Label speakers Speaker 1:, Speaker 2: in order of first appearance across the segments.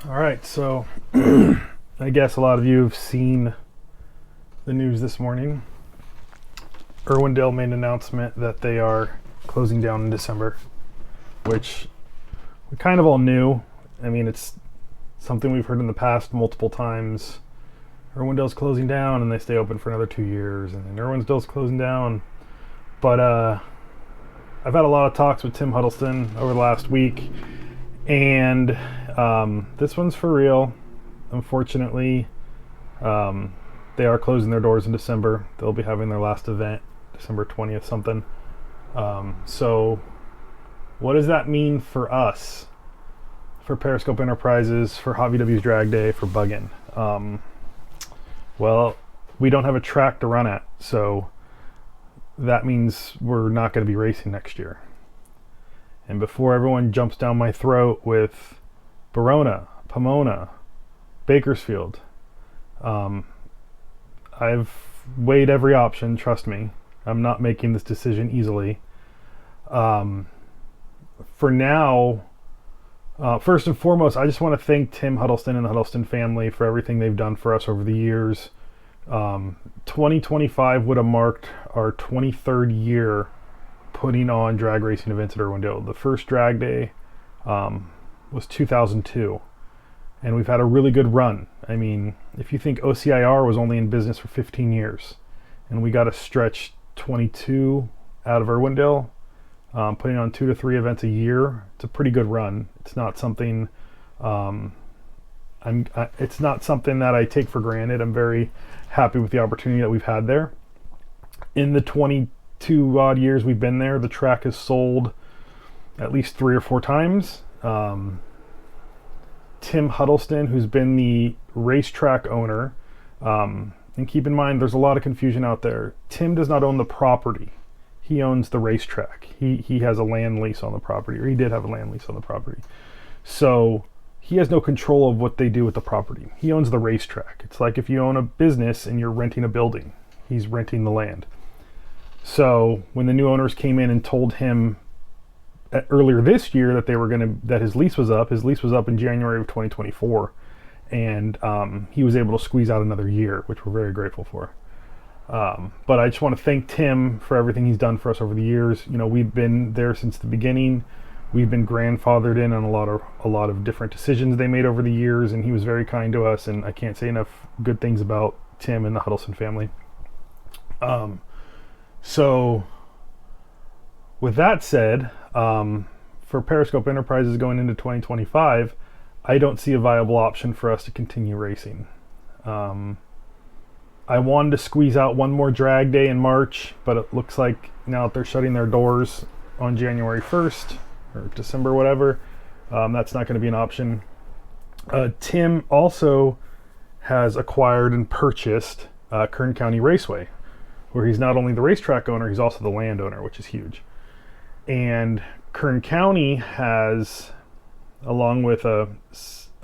Speaker 1: All right, so I guess a lot of you have seen the news this morning. Irwindale made an announcement that they are closing down in December, which we kind of all knew. I mean, it's something we've heard in the past multiple times. Irwindale's closing down and they stay open for another 2 years, and then Irwindale's closing down. But I've had a lot of talks with Tim Huddleston over the last week, and this one's for real. Unfortunately, they are closing their doors in December. They'll be having their last event December 20th something. So what does that mean for us, for Periscope Enterprises, for Hot VW's Drag Day, for Buggin'? Well, we don't have a track to run at, so that means we're not going to be racing next year. And before everyone jumps down my throat with Verona, Pomona, Bakersfield, I've weighed every option, trust me. I'm not making this decision easily. For now, first and foremost, I just want to thank Tim Huddleston and the Huddleston family for everything they've done for us over the years. 2025 would have marked our 23rd year putting on drag racing events at Irwindale. The first drag day was 2002, and we've had a really good run. I mean, if you think OCIR was only in business for 15 years, and we got a stretch 22 out of Irwindale, putting on 2 to 3 events a year, it's a pretty good run. It's not something it's not something that I take for granted. I'm very happy with the opportunity that we've had there. In the 22 odd years we've been there, the track has sold at least 3 or 4 times. Tim Huddleston, who's been the racetrack owner, and keep in mind there's a lot of confusion out there. Tim does not own the property. He owns the racetrack. He has a land lease on the property, or he did have a land lease on the property. So he has no control of what they do with the property. He owns the racetrack. It's like if you own a business and you're renting a building. He's renting the land. So when the new owners came in and told him earlier this year that that his lease was up in January of 2024, and he was able to squeeze out another year, which we're very grateful for. But I just want to thank Tim for everything he's done for us over the years. You know, we've been there since the beginning. We've been grandfathered in on a lot of different decisions they made over the years, and he was very kind to us, and I can't say enough good things about Tim and the Huddleston family. So with that said, for Periscope Enterprises going into 2025, I don't see a viable option for us to continue racing. I wanted to squeeze out one more drag day in March, but it looks like now that they're shutting their doors on January 1st or December, whatever, that's not going to be an option. Tim also has acquired and purchased Kern County Raceway, where he's not only the racetrack owner, he's also the landowner, which is huge. And Kern County has, along with a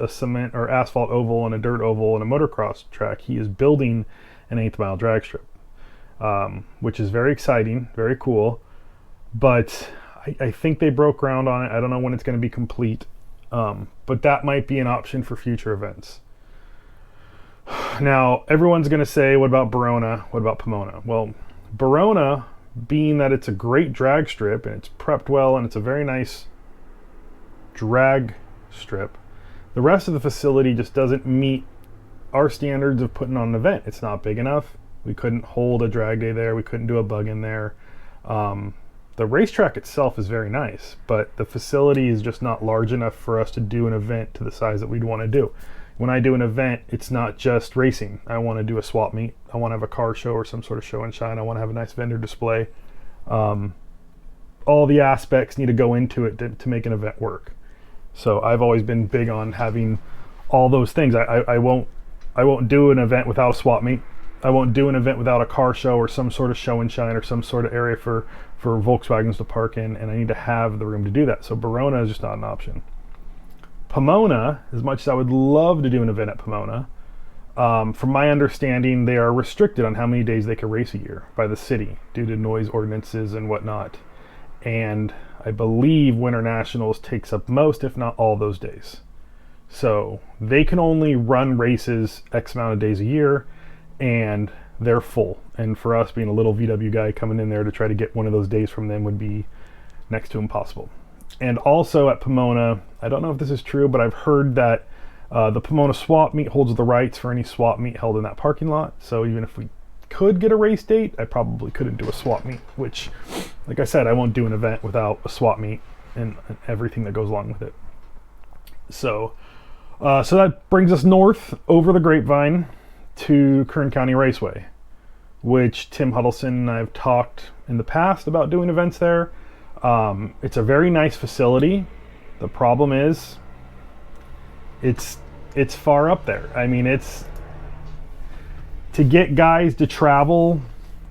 Speaker 1: cement or asphalt oval and a dirt oval and a motocross track, he is building an 8th mile drag strip, which is very exciting, very cool. But I think they broke ground on it. I don't know when it's going to be complete, but that might be an option for future events. Now, everyone's going to say, what about Verona? What about Pomona? Well, Verona, being that it's a great drag strip and it's prepped well and it's a very nice drag strip, the rest of the facility just doesn't meet our standards of putting on an event. It's not big enough. We couldn't hold a drag day there. We couldn't do a bug in there. The racetrack itself is very nice, but the facility is just not large enough for us to do an event to the size that we'd want to do. When I do an event, it's not just racing. I want to do a swap meet. I want to have a car show or some sort of show and shine. I want to have a nice vendor display. All the aspects need to go into it to make an event work. So I've always been big on having all those things. I won't do an event without a swap meet. I won't do an event without a car show or some sort of show and shine or some sort of area for Volkswagens to park in, and I need to have the room to do that. So Verona is just not an option. Pomona, as much as I would love to do an event at Pomona, from my understanding, they are restricted on how many days they can race a year by the city due to noise ordinances and whatnot. And I believe Winter Nationals takes up most, if not all, those days. So they can only run races X amount of days a year, and they're full. And for us, being a little VW guy, coming in there to try to get one of those days from them would be next to impossible. And also at Pomona, I don't know if this is true, but I've heard that the Pomona swap meet holds the rights for any swap meet held in that parking lot. So even if we could get a race date, I probably couldn't do a swap meet, which, like I said, I won't do an event without a swap meet and everything that goes along with it. So that brings us north over the Grapevine to Kern County Raceway, which Tim Huddleston and I have talked in the past about doing events there. It's a very nice facility. The problem is it's far up there. I mean, it's to get guys to travel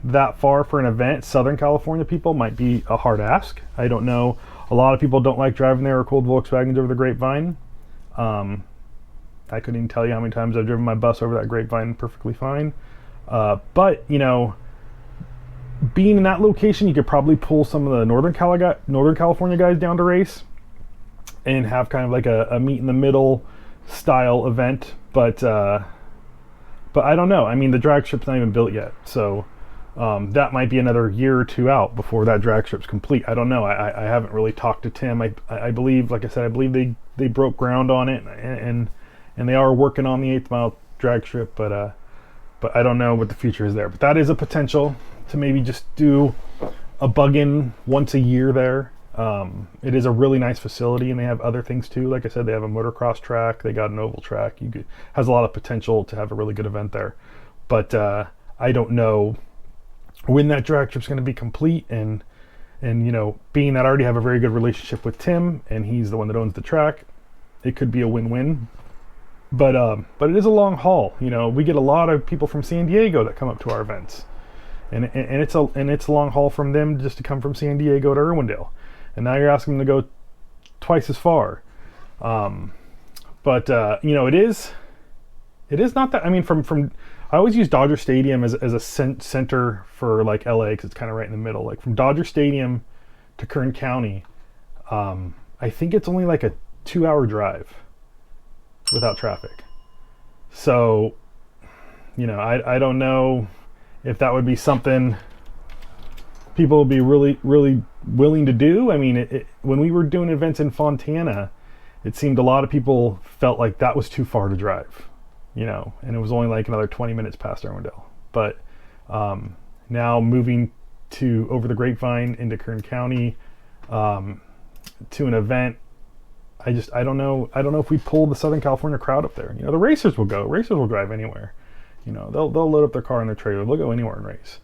Speaker 1: that far for an event. Southern California people might be a hard ask. I don't know. A lot of people don't like driving their cold Volkswagens over the Grapevine. I couldn't even tell you how many times I've driven my bus over that Grapevine perfectly fine. But, you know, being in that location, you could probably pull some of the Northern California guys down to race and have kind of like a meet in the middle style event. But I don't know. I mean, the drag strip's not even built yet. So that might be another year or two out before that drag strip's complete. I don't know. I haven't really talked to Tim. I believe, like I said, I believe they broke ground on it and they are working on the 8th mile drag strip, but I don't know what the future is there. But that is a potential to maybe just do a bug-in once a year there. It is a really nice facility, and they have other things too. Like I said, they have a motocross track, they got an oval track. Has a lot of potential to have a really good event there. But I don't know when that drag strip's going to be complete, and you know, being that I already have a very good relationship with Tim, and he's the one that owns the track, it could be a win-win. But it is a long haul. You know, we get a lot of people from San Diego that come up to our events, and it's a long haul from them just to come from San Diego to Irwindale, and now you're asking them to go twice as far. But you know, it is not that. I mean, from I always use Dodger Stadium as a center for like LA, because it's kind of right in the middle. Like from Dodger Stadium to Kern County, I think it's only like a 2-hour drive without traffic. So, you know, I don't know if that would be something people would be really, really willing to do. I mean, when we were doing events in Fontana, it seemed a lot of people felt like that was too far to drive, you know, and it was only like another 20 minutes past Irwindale. But now moving to over the Grapevine into Kern County to an event, I don't know if we pull the Southern California crowd up there. You know, the racers will go. Racers will drive anywhere. You know, they'll load up their car and their trailer. They'll go anywhere and race.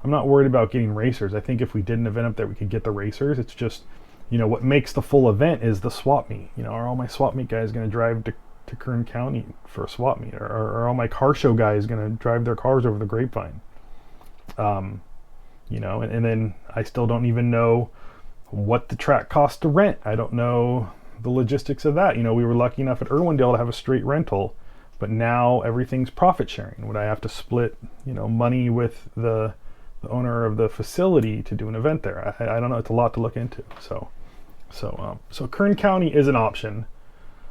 Speaker 1: I'm not worried about getting racers. I think if we did an event up there, we could get the racers. It's just, you know, what makes the full event is the swap meet. You know, are all my swap meet guys going to drive to Kern County for a swap meet? Or are all my car show guys going to drive their cars over the Grapevine? You know, and then I still don't even know what the track costs to rent. I don't know the logistics of that. You know, we were lucky enough at Irwindale to have a straight rental, but now everything's profit sharing. Would I have to split, you know, money with the owner of the facility to do an event there? I don't know. It's a lot to look into. So Kern County is an option.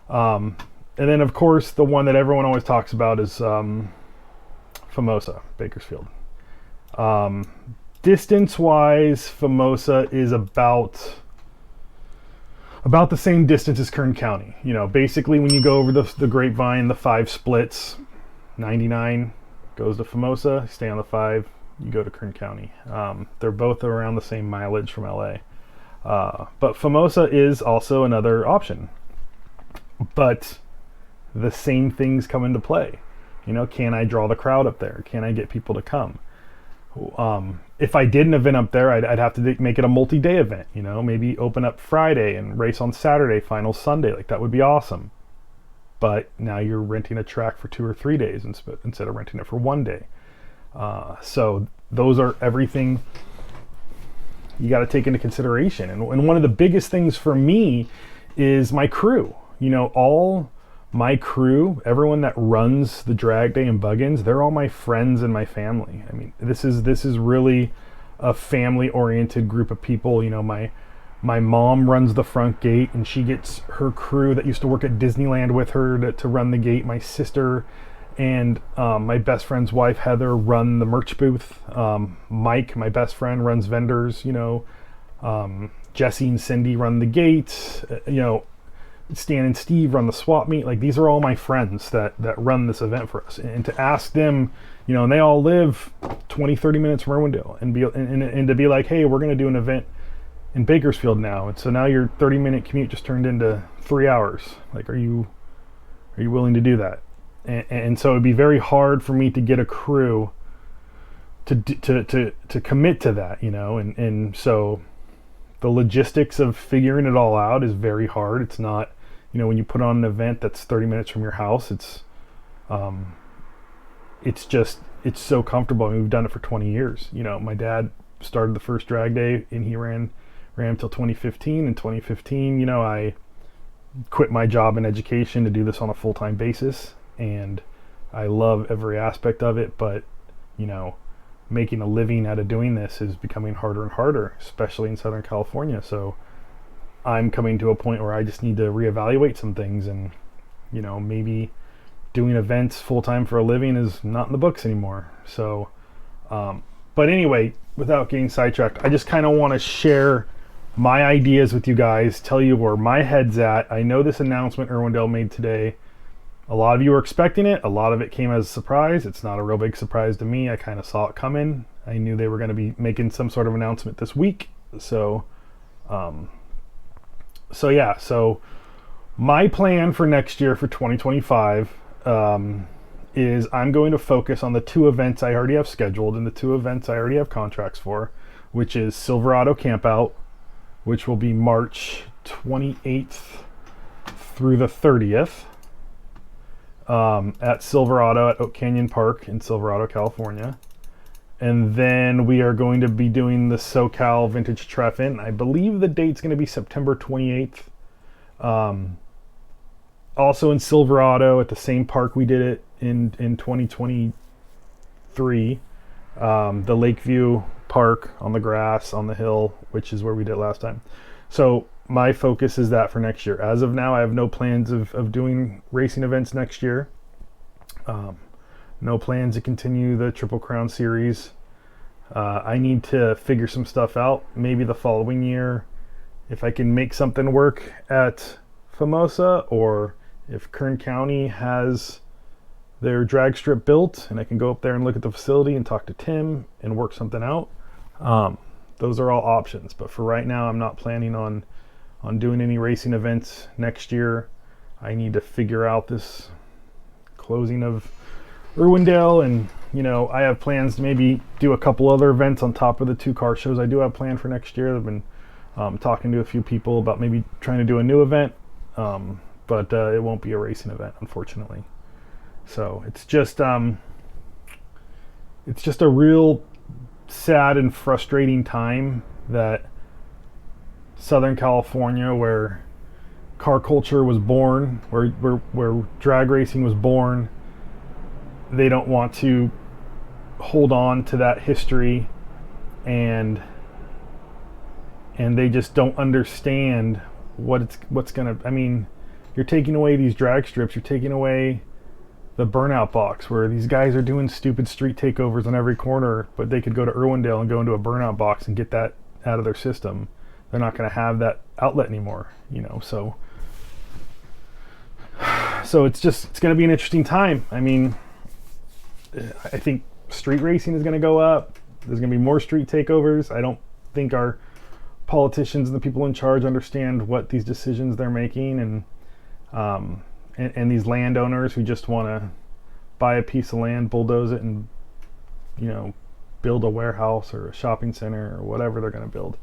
Speaker 1: And then of course the one that everyone always talks about is Famosa, Bakersfield. Distance wise, Famosa is about the same distance as Kern County. You know, basically when you go over the Grapevine, the 5 splits, 99 goes to Famosa, stay on the 5, you go to Kern County. They're both around the same mileage from LA. But Famosa is also another option. But the same things come into play. You know, can I draw the crowd up there? Can I get people to come? If I did an event up there, I'd have to make it a multi-day event, you know, maybe open up Friday and race on Saturday, final Sunday. Like, that would be awesome. But now you're renting a track for 2 or 3 days instead of renting it for 1 day. So those are everything you got to take into consideration. And one of the biggest things for me is my crew. You know, all my crew, everyone that runs the drag day and bug-ins, they're all my friends and my family. I mean, this is really a family-oriented group of people. You know, my My mom runs the front gate, and she gets her crew that used to work at Disneyland with her to run the gate. My sister and my best friend's wife, Heather, run the merch booth. Mike, my best friend, runs vendors. Jesse and Cindy run the gate. Stan and Steve run the swap meet. Like, these are all my friends that run this event for us. And to ask them, and they all live 20, 30 minutes from Irwindale, and to be like, hey, we're going to do an event in Bakersfield now. And so now your 30-minute commute just turned into 3 hours. Like, are you willing to do that? And so it'd be very hard for me to get a crew to commit to that, and so the logistics of figuring it all out is very hard. It's not, when you put on an event that's 30 minutes from your house, it's so comfortable. I mean, we've done it for 20 years. My dad started the first drag day, and he ran until 2015. In 2015, I quit my job in education to do this on a full-time basis, and I love every aspect of it, but making a living out of doing this is becoming harder and harder, especially in Southern California. So I'm coming to a point where I just need to reevaluate some things, and maybe doing events full-time for a living is not in the books anymore. So but anyway, without getting sidetracked, I just kind of want to share my ideas with you guys, tell you where my head's at. I know this announcement Irwindale made today, a lot of you were expecting it. A lot of it came as a surprise. It's not a real big surprise to me. I kind of saw it coming. I knew they were going to be making some sort of announcement this week. So my plan for next year, for 2025, is I'm going to focus on the 2 events I already have scheduled and the 2 events I already have contracts for, which is Silverado Campout, which will be March 28th through the 30th. At Silverado at Oak Canyon Park in Silverado, California. And then we are going to be doing the SoCal Vintage Treff-In. I believe the date's going to be September 28th. Also in Silverado at the same park we did it in 2023. The Lakeview Park on the grass, on the hill, which is where we did it last time. So my focus is that for next year. As of now, I have no plans of doing racing events next year. No plans to continue the Triple Crown series. I need to figure some stuff out. Maybe the following year, if I can make something work at Famosa, or if Kern County has their drag strip built and I can go up there and look at the facility and talk to Tim and work something out. Those are all options. But for right now, I'm not planning on doing any racing events next year. I need to figure out this closing of Irwindale, and I have plans to maybe do a couple other events on top of the 2 car shows I do have planned for next year. I've been talking to a few people about maybe trying to do a new event, but it won't be a racing event, unfortunately. So it's just a real sad and frustrating time that Southern California, where car culture was born, where drag racing was born, they don't want to hold on to that history, and they just don't understand what's gonna. I mean, you're taking away these drag strips, you're taking away the burnout box, where these guys are doing stupid street takeovers on every corner, but they could go to Irwindale and go into a burnout box and get that out of their system. They're not going to have that outlet anymore, so it's going to be an interesting time. I mean, I think street racing is going to go up. There's going to be more street takeovers. I don't think our politicians and the people in charge understand what these decisions they're making, and these landowners who just want to buy a piece of land, bulldoze it, and build a warehouse or a shopping center or whatever they're going to build.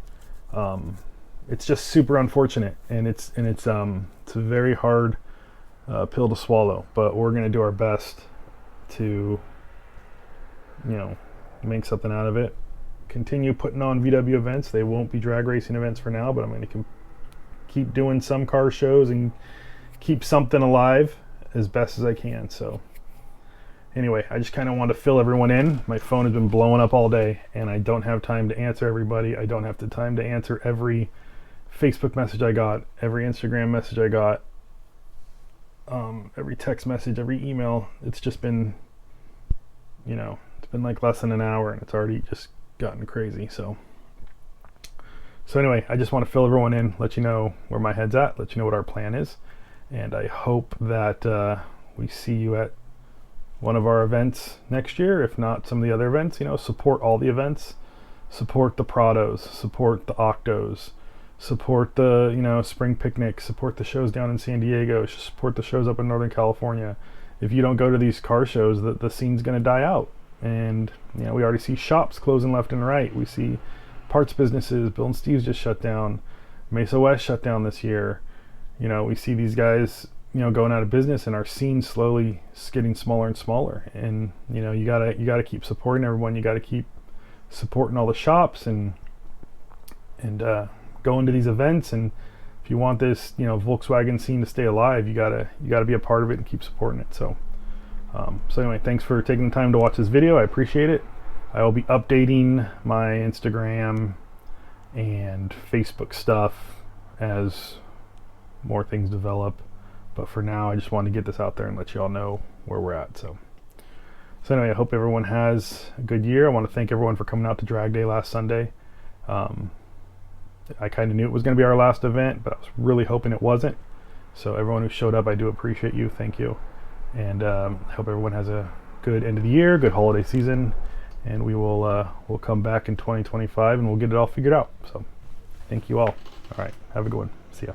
Speaker 1: It's just super unfortunate, and it's a very hard pill to swallow. But we're going to do our best to make something out of it. Continue putting on VW events. They won't be drag racing events for now, but I'm going to keep doing some car shows and keep something alive as best as I can. So anyway, I just kind of want to fill everyone in. My phone has been blowing up all day, and I don't have time to answer everybody. I don't have the time to answer every Facebook message I got, every Instagram message I got, every text message, every email. It's just been, it's been like less than an hour and it's already just gotten crazy. So anyway, I just want to fill everyone in, let you know where my head's at, let you know what our plan is. And I hope that we see you at one of our events next year, if not some of the other events. Support all the events, support the Prados, support the Octos, support the spring picnic, support the shows down in San Diego, support the shows up in Northern California. If you don't go to these car shows, the scene's going to die out. And we already see shops closing left and right. We see parts businesses. Bill and Steve's just shut down. Mesa West shut down this year. We see these guys going out of business, and our scene's slowly getting smaller and smaller. And you gotta keep supporting everyone. You gotta keep supporting all the shops and going to these events. And if you want this Volkswagen scene to stay alive, you gotta be a part of it and keep supporting it. So anyway, thanks for taking the time to watch this video. I appreciate it. I will be updating my Instagram and Facebook stuff as more things develop. But for now, I just wanted to get this out there and let you all know where we're at. So anyway, I hope everyone has a good year. I want to thank everyone for coming out to Drag Day last Sunday. I kind of knew it was going to be our last event, but I was really hoping it wasn't. So everyone who showed up, I do appreciate you. Thank you. And I hope everyone has a good end of the year, good holiday season. And we'll come back in 2025 and we'll get it all figured out. So thank you all. All right. Have a good one. See ya.